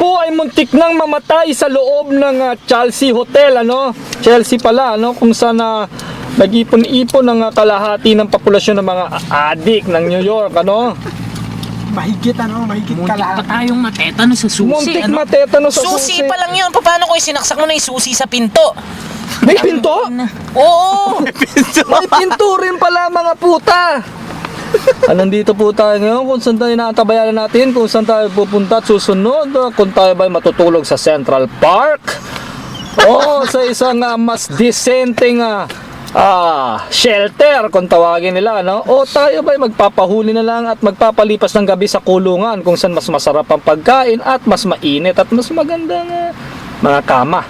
po ay muntik nang mamatay sa loob ng Chelsea Hotel, ano? Chelsea pala, ano? Kung saan nag-ipon-ipon ng kalahati ng populasyon ng mga adik ng New York, ano? Mahigit Muntik kalahati. pa tayong matetano sa susi. Muntik ano? matetano sa Susi pa lang yun. Paano kung sinaksak mo na yung susi sa pinto? May pinto? Oo! May pinto rin pala, mga puta! Nandito po tayo ngayon kung saan tayo nakatabayanan natin, kung saan tayo pupunta at susunod, kung tayo ba'y matutulog sa Central Park o sa isang mas decenteng shelter kung tawagin nila, no? O tayo ba'y magpapahuli na lang at magpapalipas ng gabi sa kulungan kung saan mas masarap ang pagkain at mas mainit at mas magandang mga kama.